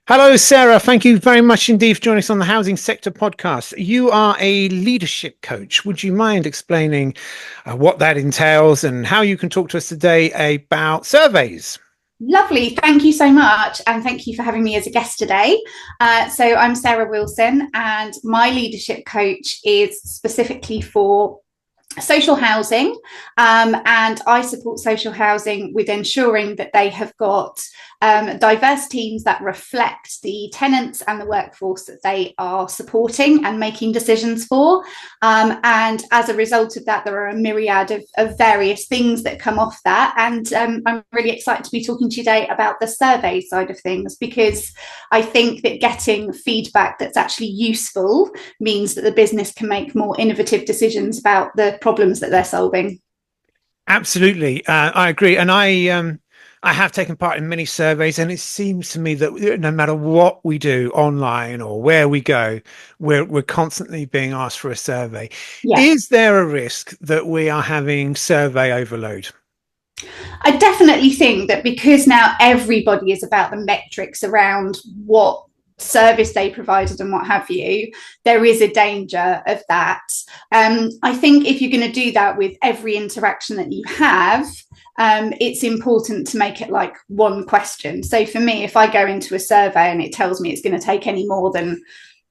Hello, Sarah. Thank you very much indeed for joining us on the Housing Sector Podcast. You are a leadership coach. Would you mind explaining what that entails and how you can talk to us today about surveys? Lovely. Thank you so much. And thank you for having me as a guest today. So, I'm Sarah Wilson, and my leadership coach is specifically for social housing. And I support social housing with ensuring that they have got diverse teams that reflect the tenants and the workforce that they are supporting and making decisions for. And as a result of that, there are a myriad of various things that come off that. And I'm really excited to be talking to you today about the survey side of things, because I think that getting feedback that's actually useful means that the business can make more innovative decisions about the problems that they're solving. Absolutely, I agree, and I have taken part in many surveys, and it seems to me that no matter what we do online or where we go, we're constantly being asked for a survey. Yeah, Is there a risk that we are having survey overload? I definitely think that because now everybody is about the metrics around what service they provided and what have you, there is a danger of that. I think if you're going to do that with every interaction that you have, it's important to make it like one question. So for me, if I go into a survey and it tells me it's going to take any more than,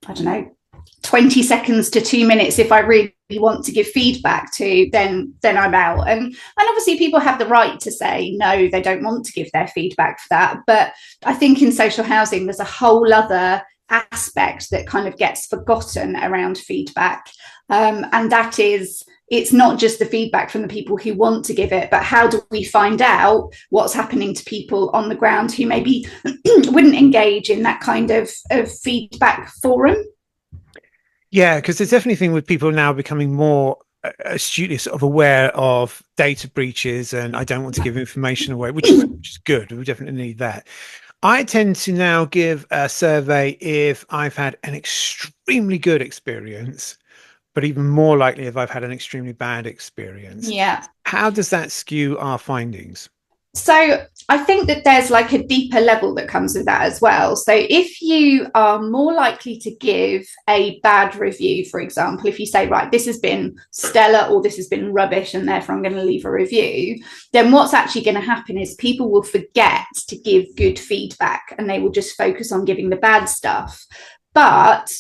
I don't know, 20 seconds to 2 minutes, if I really want to give feedback to, then I'm out. And obviously people have the right to say no, they don't want to give their feedback for that. But I think in social housing there's a whole other aspect that kind of gets forgotten around feedback. And that is, it's not just the feedback from the people who want to give it, but how do we find out what's happening to people on the ground who maybe wouldn't engage in that kind of feedback forum. Yeah, because there's definitely a thing with people now becoming more astutely sort of aware of data breaches, and I don't want to give information away, which is good. We definitely need that. I tend to now give a survey if I've had an extremely good experience, but even more likely if I've had an extremely bad experience. Yeah. How does that skew our findings? So I think that there's like a deeper level that comes with that as well. So if you are more likely to give a bad review, for example, if you say, right, this has been stellar or this has been rubbish, and therefore I'm going to leave a review, then what's actually going to happen is people will forget to give good feedback and they will just focus on giving the bad stuff. But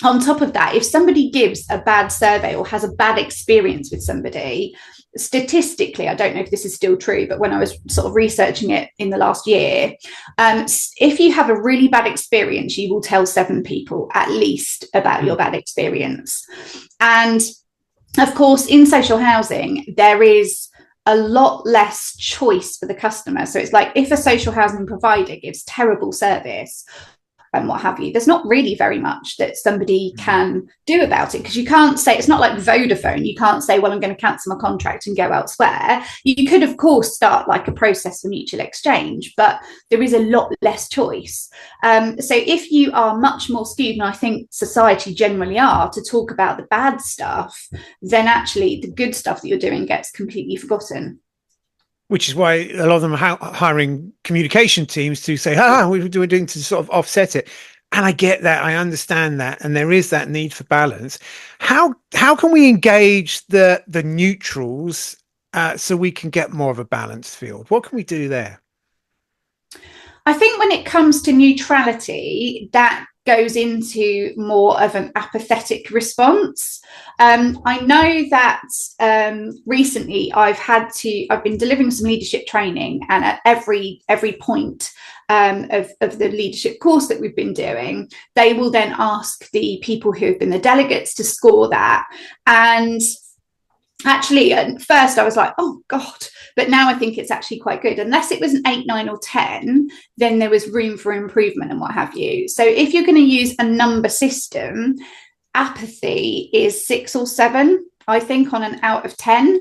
on top of that, if somebody gives a bad survey or has a bad experience with somebody, statistically, I don't know if this is still true, but when I was sort of researching it in the last year, if you have a really bad experience, you will tell 7 people at least about your bad experience. And of course, in social housing, there is a lot less choice for the customer. So it's like if a social housing provider gives terrible service, and what have you, there's not really very much that somebody can do about it, because you can't say, it's not like Vodafone, you can't say, well, I'm going to cancel my contract and go elsewhere. You could of course start like a process for mutual exchange, but there is a lot less choice. So if you are much more skewed, and I think society generally are, to talk about the bad stuff, then actually the good stuff that you're doing gets completely forgotten. Which is why a lot of them are hiring communication teams to say, we're doing to sort of offset it. And I get that, I understand that, and there is that need for balance. How can we engage the neutrals so we can get more of a balanced field? What can we do there? I think when it comes to neutrality, that goes into more of an apathetic response. I know that recently I've been delivering some leadership training, and at every point of the leadership course that we've been doing, they will then ask the people who have been the delegates to score that. And actually at first I was like, oh god, but now I think it's actually quite good. Unless it was an 8, 9 or 10, then there was room for improvement and what have you. So if you're going to use a number system, apathy is 6 or 7, I think, on an out of 10.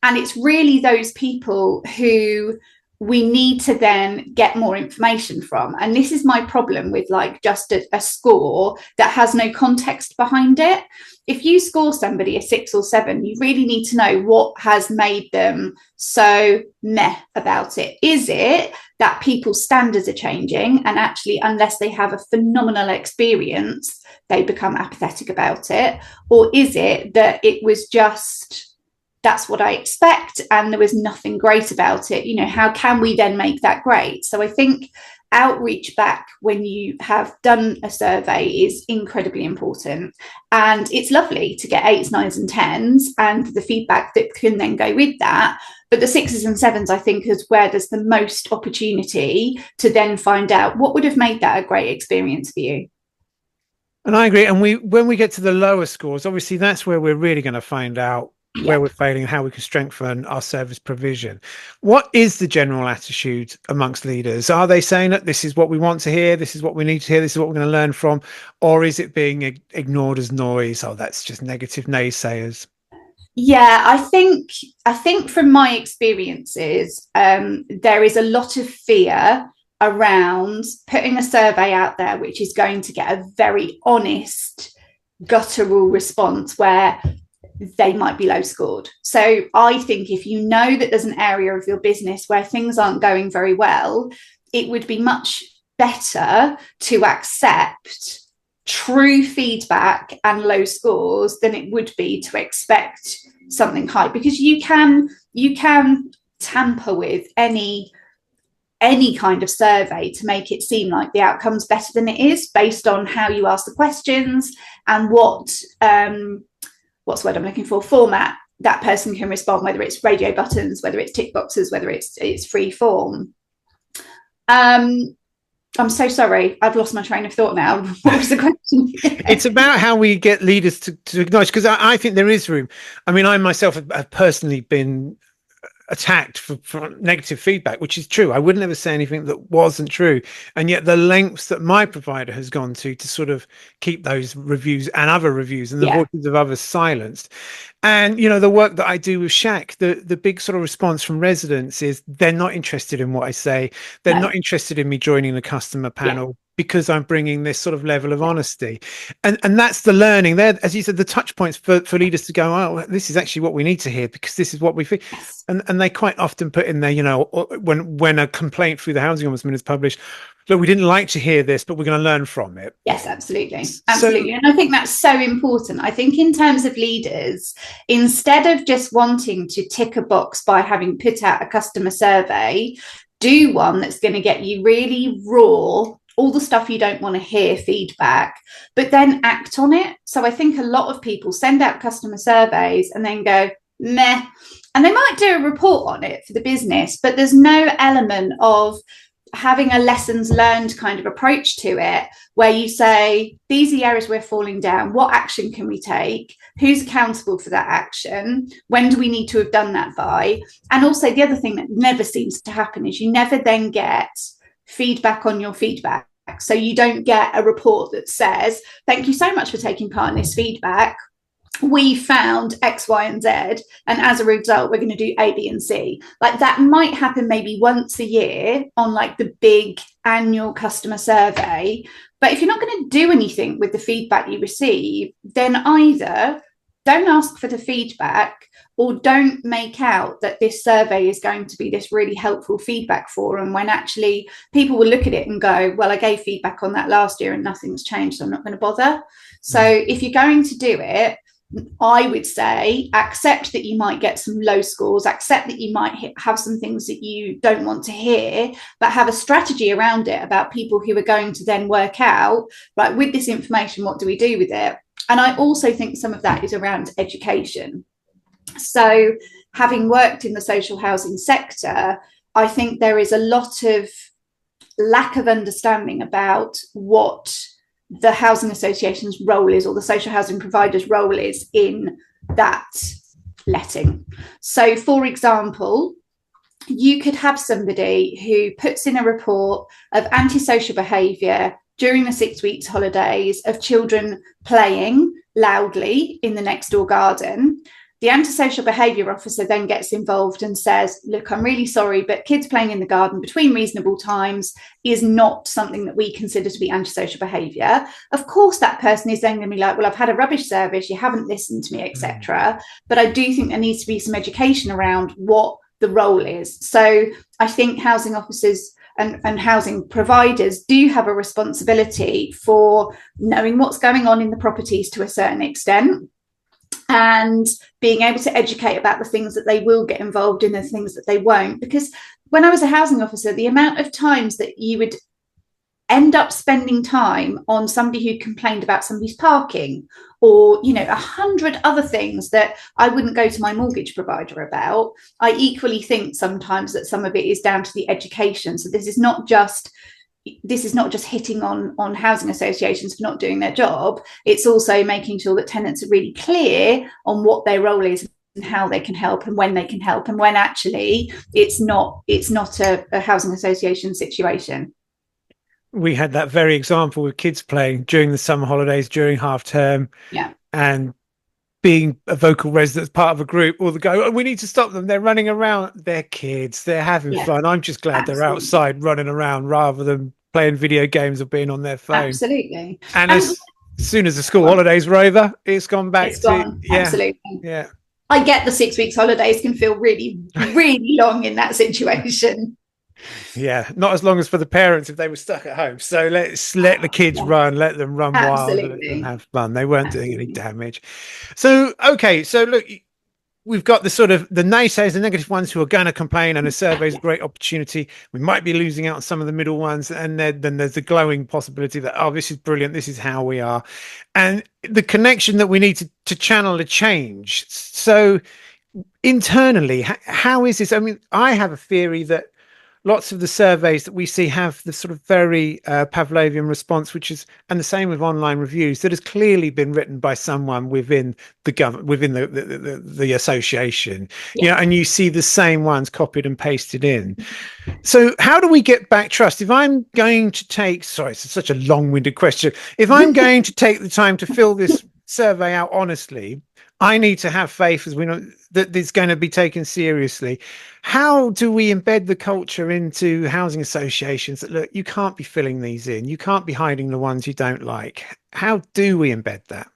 And it's really those people who we need to then get more information from. And this is my problem with like just a score that has no context behind it. If you score somebody a 6 or 7, you really need to know what has made them so meh about it. Is it that people's standards are changing, and actually, unless they have a phenomenal experience, they become apathetic about it? Or is it that it was just, that's what I expect, and there was nothing great about it? You know, how can we then make that great? So I think outreach back when you have done a survey is incredibly important. And it's lovely to get 8s, 9s, and 10s and the feedback that can then go with that. But the 6s and 7s, I think, is where there's the most opportunity to then find out what would have made that a great experience for you. And I agree. And when we get to the lower scores, obviously that's where we're really going to find out where we're failing and how we can strengthen our service provision. What is the general attitude amongst leaders? Are they saying that this is what we want to hear, this is what we need to hear, this is what we're going to learn from? Or is it being ignored as noise? Oh, that's just negative naysayers. Yeah, I think from my experiences, there is a lot of fear around putting a survey out there which is going to get a very honest guttural response where they might be low scored. So I think if you know that there's an area of your business where things aren't going very well, it would be much better to accept true feedback and low scores than it would be to expect something high, because you can tamper with any kind of survey to make it seem like the outcome's better than it is, based on how you ask the questions and what's the word I'm looking for, format that person can respond, whether it's radio buttons, whether it's tick boxes, whether it's free form. I'm so sorry, I've lost my train of thought now. What was the question? It's about how we get leaders to acknowledge, because I think there is room. I mean, I myself have personally been attacked for negative feedback, which is true. I would never say anything that wasn't true. And yet the lengths that my provider has gone to sort of keep those reviews and other reviews and the voices of others silenced. And, you know, the work that I do with Shack, the big sort of response from residents is they're not interested in what I say. They're not interested in me joining the customer panel because I'm bringing this sort of level of honesty. And that's the learning there, as you said, the touch points for leaders to go, oh, this is actually what we need to hear because this is what we feel. And they quite often put in there, you know, when a complaint through the Housing Ombudsman is published, look, we didn't like to hear this, but we're going to learn from it. Yes, absolutely. Absolutely. And I think that's so important. I think in terms of leaders, instead of just wanting to tick a box by having put out a customer survey, do one that's going to get you really raw, all the stuff you don't want to hear feedback, but then act on it. So I think a lot of people send out customer surveys and then go, meh, and they might do a report on it for the business, but there's no element of having a lessons learned kind of approach to it, where you say, these are the areas we're falling down, what action can we take, who's accountable for that action, when do we need to have done that by? And also the other thing that never seems to happen is you never then get feedback on your feedback. So you don't get a report that says, thank you so much for taking part in this feedback, we found X, Y, and Z, and as a result, we're going to do A, B, and C. Like that might happen maybe once a year on like the big annual customer survey. But if you're not going to do anything with the feedback you receive, then either don't ask for the feedback or don't make out that this survey is going to be this really helpful feedback forum, when actually people will look at it and go, well, I gave feedback on that last year and nothing's changed, so I'm not going to bother. So if you're going to do it, I would say accept that you might get some low scores, accept that you might have some things that you don't want to hear, but have a strategy around it about people who are going to then work out, like, with this information, what do we do with it? And I also think some of that is around education. So having worked in the social housing sector, I think there is a lot of lack of understanding about what the housing association's role is, or the social housing provider's role is in that letting. So, for example, you could have somebody who puts in a report of antisocial behaviour during the 6 weeks holidays of children playing loudly in the next door garden. The antisocial behaviour officer then gets involved and says, look, I'm really sorry, but kids playing in the garden between reasonable times is not something that we consider to be antisocial behaviour. Of course, that person is then going to be like, well, I've had a rubbish service, you haven't listened to me, etc. But I do think there needs to be some education around what the role is. So I think housing officers and housing providers do have a responsibility for knowing what's going on in the properties to a certain extent, and being able to educate about the things that they will get involved in and the things that they won't. Because when I was a housing officer, the amount of times that you would end up spending time on somebody who complained about somebody's parking, or 100 other things that I wouldn't go to my mortgage provider about. I equally think sometimes that some of it is down to the education. So this is not just hitting on housing associations for not doing their job. It's also making sure that tenants are really clear on what their role is and how they can help and when they can help, and when actually it's not a housing association situation. We had that very example with kids playing during the summer holidays, during half term, Yeah, and being a vocal resident as part of a group, or the guy, oh, we need to stop them. They're running around. They're kids. They're having fun. I'm just glad absolutely. They're outside running around rather than playing video games or being on their phone. Absolutely. And as soon as the school holidays were over, it's gone back gone. Yeah, absolutely. Yeah. I get the 6 weeks holidays can feel really, really long in that situation. Yeah, not as long as for the parents if they were stuck at home. So let's let the kids run, let them run wild, let them have fun. They weren't doing any damage. So, okay. So look, we've got the sort of the naysayers, the negative ones who are going to complain, and a survey is a great opportunity. We might be losing out on some of the middle ones. And then there's the glowing possibility that, oh, this is brilliant. This is how we are. And the connection that we need to channel a change. So internally, how is this? I mean, I have a theory that lots of the surveys that we see have the sort of very Pavlovian response, which is, and the same with online reviews, that has clearly been written by someone within the government, within the association, and you see the same ones copied and pasted in. So how do we get back trust? If I'm going to take, sorry, it's such a long-winded question. If I'm going to take the time to fill this survey out honestly, I need to have faith, as we know, that it's going to be taken seriously. How do we embed the culture into housing associations that, look, you can't be filling these in, you can't be hiding the ones you don't like? How do we embed that?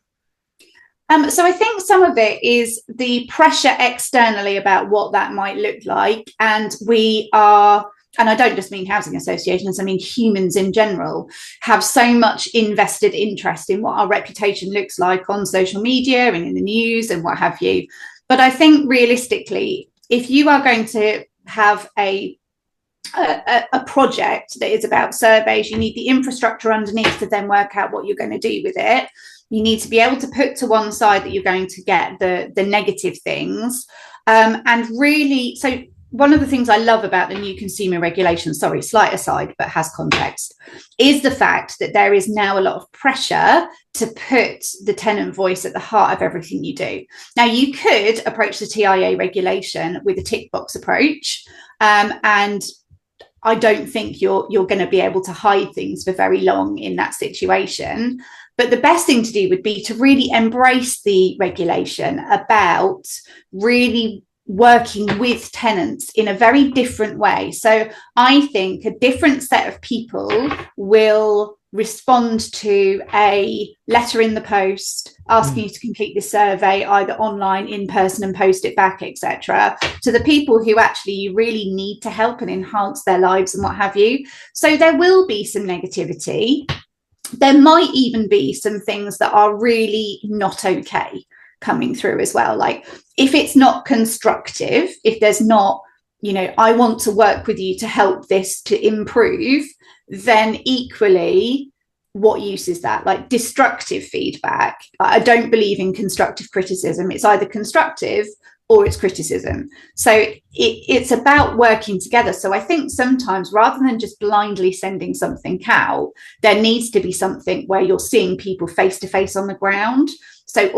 So I think some of it is the pressure externally about what that might look like. And and I don't just mean housing associations, I mean humans in general, have so much invested interest in what our reputation looks like on social media and in the news and what have you. But I think realistically, if you are going to have a project that is about surveys, you need the infrastructure underneath to then work out what you're going to do with it. You need to be able to put to one side that you're going to get the negative things. And really, so one of the things I love about the new consumer regulation, sorry, slight aside, but has context, is the fact that there is now a lot of pressure to put the tenant voice at the heart of everything you do. Now, you could approach the TIA regulation with a tick box approach, and I don't think you're going to be able to hide things for very long in that situation. But the best thing to do would be to really embrace the regulation about really working with tenants in a very different way. So I think a different set of people will respond to a letter in the post asking you to complete this survey, either online, in person, and post it back, etc., to the people who actually you really need to help and enhance their lives and what have you. So there will be some negativity. There might even be some things that are really not okay coming through as well. Like if it's not constructive, if there's not, I want to work with you to help this to improve, then equally, what use is that? Like destructive feedback. I don't believe in constructive criticism. It's either constructive or it's criticism. So it's about working together. So I think sometimes rather than just blindly sending something out, there needs to be something where you're seeing people face to face on the ground. So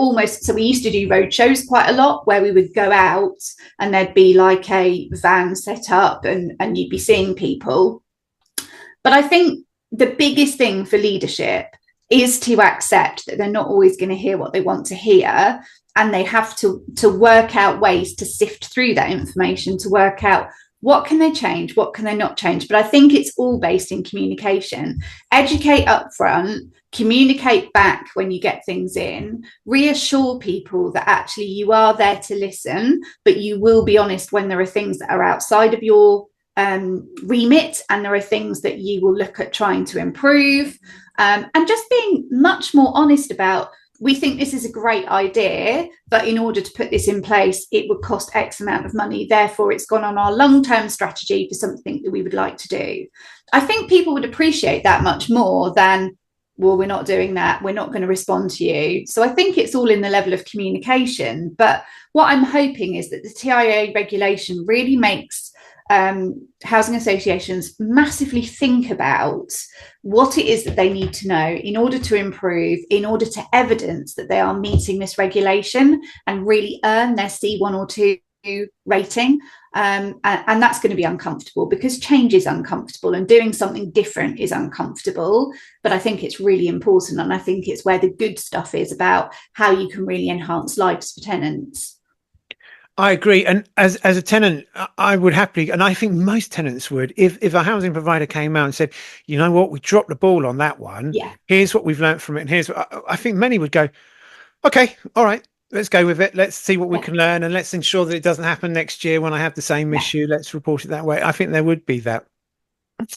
we used to do road shows quite a lot where we would go out and there'd be like a van set up and you'd be seeing people. But I think the biggest thing for leadership is to accept that they're not always going to hear what they want to hear, and they have to work out ways to sift through that information to work out what can they change, what can they not change. But I think it's all based in communication. Educate upfront, communicate back when you get things in, reassure people that actually you are there to listen, but you will be honest when there are things that are outside of your remit, and there are things that you will look at trying to improve, and just being much more honest about, we think this is a great idea, but in order to put this in place, it would cost X amount of money. Therefore, it's gone on our long-term strategy for something that we would like to do. I think people would appreciate that much more than, well, we're not doing that, we're not going to respond to you. So I think it's all in the level of communication. But what I'm hoping is that the TIA regulation really makes housing associations massively think about what it is that they need to know in order to improve, in order to evidence that they are meeting this regulation and really earn their C1 or 2 rating. And that's going to be uncomfortable, because change is uncomfortable and doing something different is uncomfortable. But I think it's really important, and I think it's where the good stuff is about how you can really enhance lives for tenants. I agree. And as a tenant, I would happily, and I think most tenants would, if a housing provider came out and said, you know what, we dropped the ball on that one. Yeah. Here's what we've learned from it. And here's what I think many would go, okay, all right, let's go with it. Let's see what we can learn, and let's ensure that it doesn't happen next year when I have the same issue. Let's report it that way. I think there would be that.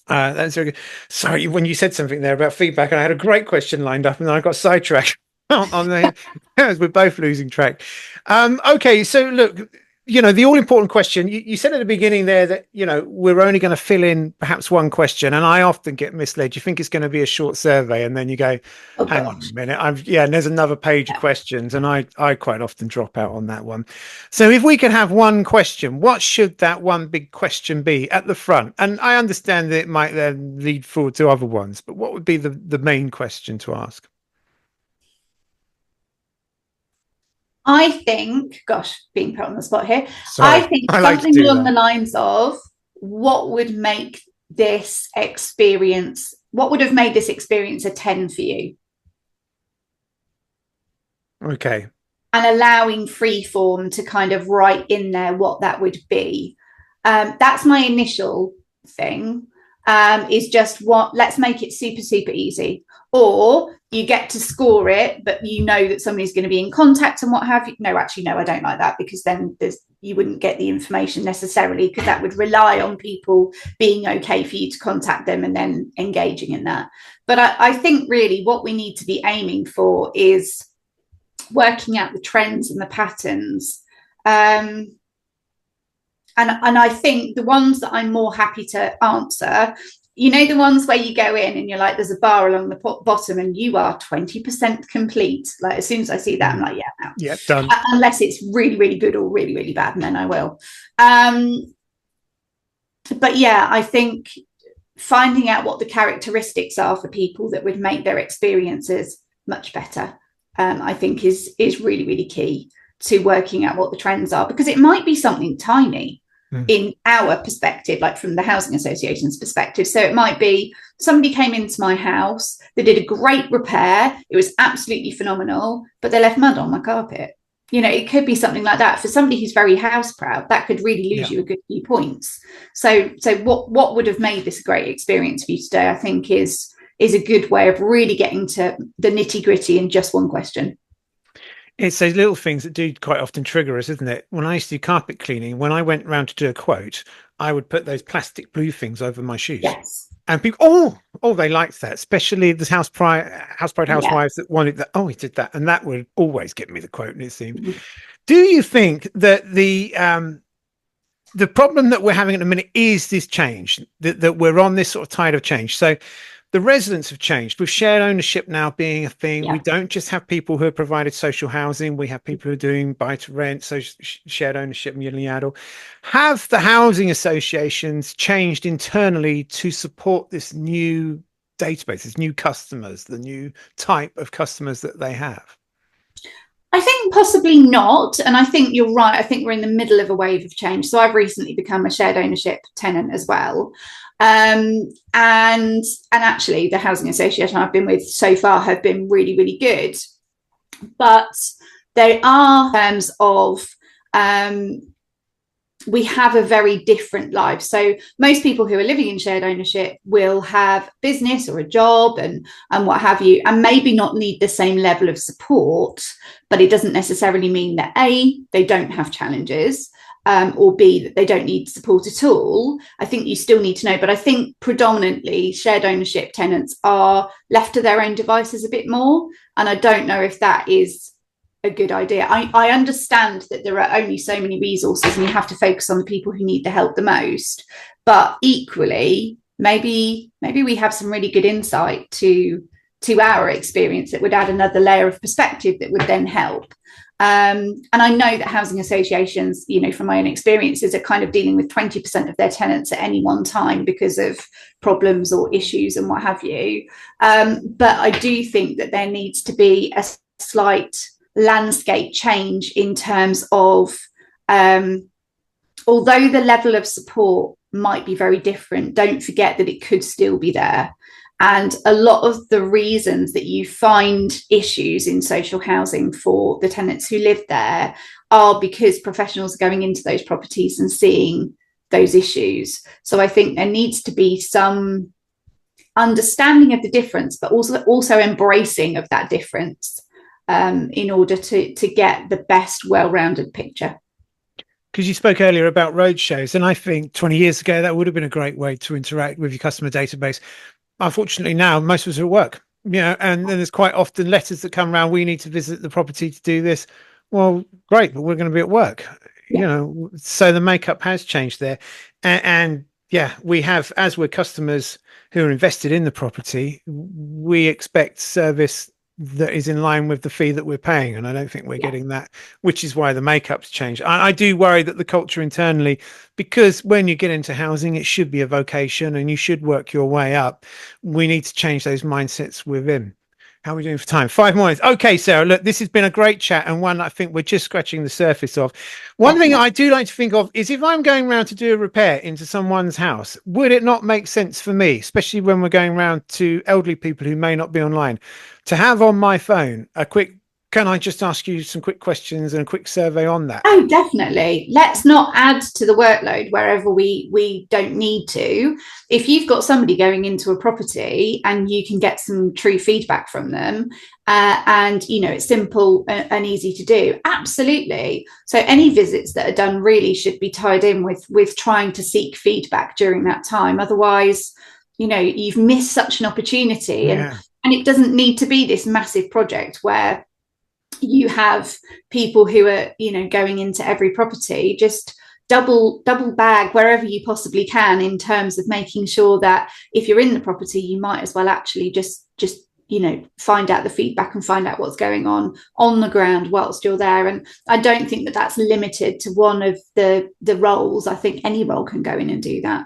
That's very good. Sorry, when you said something there about feedback, and I had a great question lined up and then I got sidetracked on the we're both losing track. Okay, so look, the all important question, you said at the beginning there that we're only going to fill in perhaps one question, and I often get misled. You think it's going to be a short survey, and then you go, hang on a minute, and there's another page of questions, and I quite often drop out on that one. So if we could have one question, what should that one big question be at the front? And I understand that it might then lead forward to other ones, but what would be the main question to ask? I think, gosh, being put on the spot here, Sorry, I think I like something along that. the lines of, what would make this experience, what would have made this experience a 10 for you? Okay. And allowing freeform to kind of write in there what that would be. That's my initial thing, is just let's make it super, super easy. Or you get to score it, but you know that somebody's going to be in contact and what have you. No, actually, no, I don't like that, because then you wouldn't get the information necessarily, because that would rely on people being okay for you to contact them and then engaging in that. But I think really what we need to be aiming for is working out the trends and the patterns. And I think the ones that I'm more happy to answer, the ones where you go in and you're like, there's a bar along the bottom and you are 20% complete. Like, as soon as I see that, I'm like, yeah, no. Yeah, done. Unless it's really, really good or really, really bad, and then I will. But yeah, I think finding out what the characteristics are for people that would make their experiences much better, I think is really, really key to working out what the trends are, because it might be something tiny in our perspective, like from the housing association's perspective. So it might be somebody came into my house, they did a great repair, it was absolutely phenomenal, but they left mud on my carpet. It could be something like that. For somebody who's very house proud, that could really lose you a good few points. So what would have made this a great experience for you today, I think is a good way of really getting to the nitty gritty in just one question. It's those little things that do quite often trigger us, isn't it? When I used to do carpet cleaning, when I went round to do a quote, I would put those plastic blue things over my shoes. Yes. And people, they liked that, especially the house pride housewives that wanted that. Oh, he did that. And that would always get me the quote, and it seemed. Mm-hmm. Do you think that the problem that we're having at the minute is this change, that we're on this sort of tide of change? So the residents have changed, with shared ownership now being a thing. Yeah. We don't just have people who have provided social housing. We have people who are doing buy to rent, so shared ownership and unilateral. Have the housing associations changed internally to support this new database, this new customers, the new type of customers that they have? I think possibly not. And I think you're right. I think we're in the middle of a wave of change. So I've recently become a shared ownership tenant as well. And actually the housing association I've been with so far have been really, really good. But there are terms of we have a very different life. So most people who are living in shared ownership will have business or a job and what have you, and maybe not need the same level of support, but it doesn't necessarily mean that A, they don't have challenges, or B, that they don't need support at all. I think you still need to know, but I think predominantly shared ownership tenants are left to their own devices a bit more. And I don't know if that is a good idea. I understand that there are only so many resources and you have to focus on the people who need the help the most. But equally, maybe we have some really good insight to our experience that would add another layer of perspective that would then help. And I know that housing associations, from my own experiences, are kind of dealing with 20% of their tenants at any one time because of problems or issues and what have you. But I do think that there needs to be a slight landscape change in terms of, although the level of support might be very different, don't forget that it could still be there. And a lot of the reasons that you find issues in social housing for the tenants who live there are because professionals are going into those properties and seeing those issues. So I think there needs to be some understanding of the difference, but also embracing of that difference, in order to get the best well-rounded picture. Because you spoke earlier about road shows, and I think 20 years ago that would have been a great way to interact with your customer database. Unfortunately, now most of us are at work, and then there's quite often letters that come around. We need to visit the property to do this. Well, great, but we're going to be at work, so the makeup has changed there. And yeah, we have, as we're customers who are invested in the property, we expect service that is in line with the fee that we're paying. And I don't think we're getting that, which is why the makeup's changed. I do worry that the culture internally, because when you get into housing, it should be a vocation and you should work your way up. We need to change those mindsets within. How are we doing for time? 5 minutes. Okay, Sarah, look, this has been a great chat, and one I think we're just scratching the surface of. One thing I do like to think of is if I'm going around to do a repair into someone's house, would it not make sense for me, especially when we're going around to elderly people who may not be online, to have on my phone a quick, can I just ask you some quick questions and a quick survey on that? Oh, definitely. Let's not add to the workload wherever we don't need to. If you've got somebody going into a property and you can get some true feedback from them, and it's simple and easy to do, absolutely. So any visits that are done really should be tied in with trying to seek feedback during that time. Otherwise, you've missed such an opportunity, and it doesn't need to be this massive project where you have people who are going into every property. Just double bag wherever you possibly can in terms of making sure that if you're in the property, you might as well actually just find out the feedback and find out what's going on the ground whilst you're there. And I don't think that that's limited to one of the roles. I think any role can go in and do that.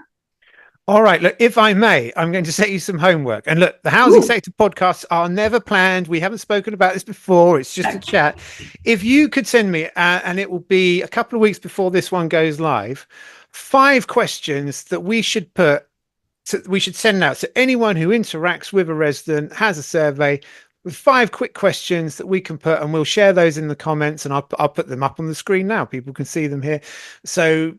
All right, look, if I may, I'm going to set you some homework. And look, the housing sector podcasts are never planned. We haven't spoken about this before. It's just a chat. If you could send me, and it will be a couple of weeks before this one goes live, 5 questions that we should send out to anyone who interacts with a resident, has a survey, with 5 quick questions that we can put, and we'll share those in the comments, and I'll put them up on the screen now. People can see them here. So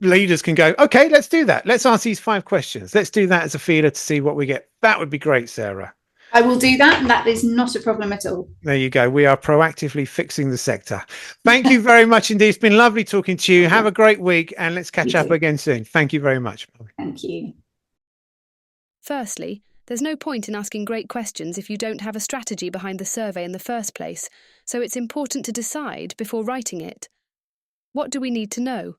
leaders can go, okay, let's do that. Let's ask these 5 questions. Let's do that as a feeder to see what we get. That would be great, Sarah. I will do that, and that is not a problem at all. There you go. We are proactively fixing the sector. Thank you very much indeed. It's been lovely talking to you. Have a great week, and let's catch up again soon. Thank you very much. Thank you. Firstly, there's no point in asking great questions if you don't have a strategy behind the survey in the first place, so it's important to decide before writing it. What do we need to know?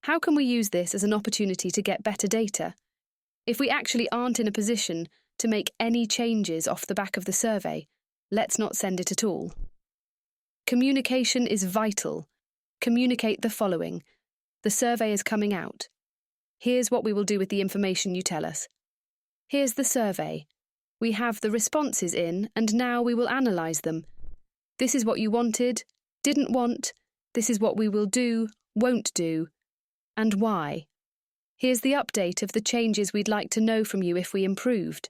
How can we use this as an opportunity to get better data? If we actually aren't in a position to make any changes off the back of the survey, let's not send it at all. Communication is vital. Communicate the following. The survey is coming out. Here's what we will do with the information you tell us. Here's the survey. We have the responses in, and now we will analyse them. This is what you wanted, didn't want. This is what we will do, won't do, and why. Here's the update of the changes we'd like to know from you if we improved.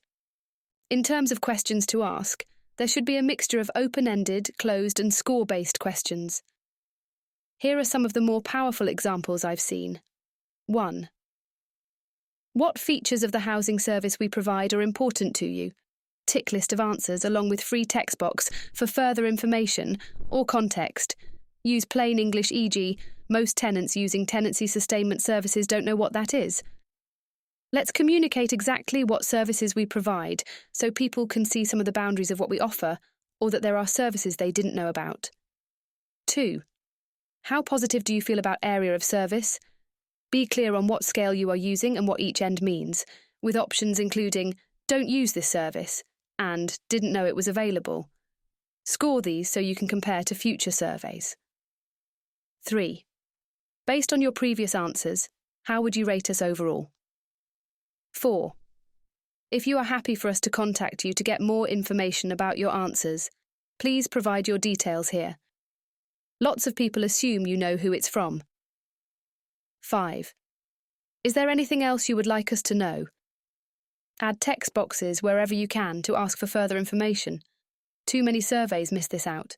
In terms of questions to ask, There should be a mixture of open-ended, closed and score-based questions. Here are some of the more powerful examples I've seen. 1. What features of the housing service we provide are important to you? Tick list of answers along with free text box for further information or context. Use plain English, e.g., most tenants using tenancy sustainment services don't know what that is. Let's communicate exactly what services we provide so people can see some of the boundaries of what we offer or that there are services they didn't know about. 2. How positive do you feel about area of service? Be clear on what scale you are using and what each end means, with options including don't use this service and didn't know it was available. Score these so you can compare to future surveys. 3. Based on your previous answers, how would you rate us overall? 4. If you are happy for us to contact you to get more information about your answers, please provide your details here. Lots of people assume you know who it's from. 5. Is there anything else you would like us to know? Add text boxes wherever you can to ask for further information. Too many surveys miss this out.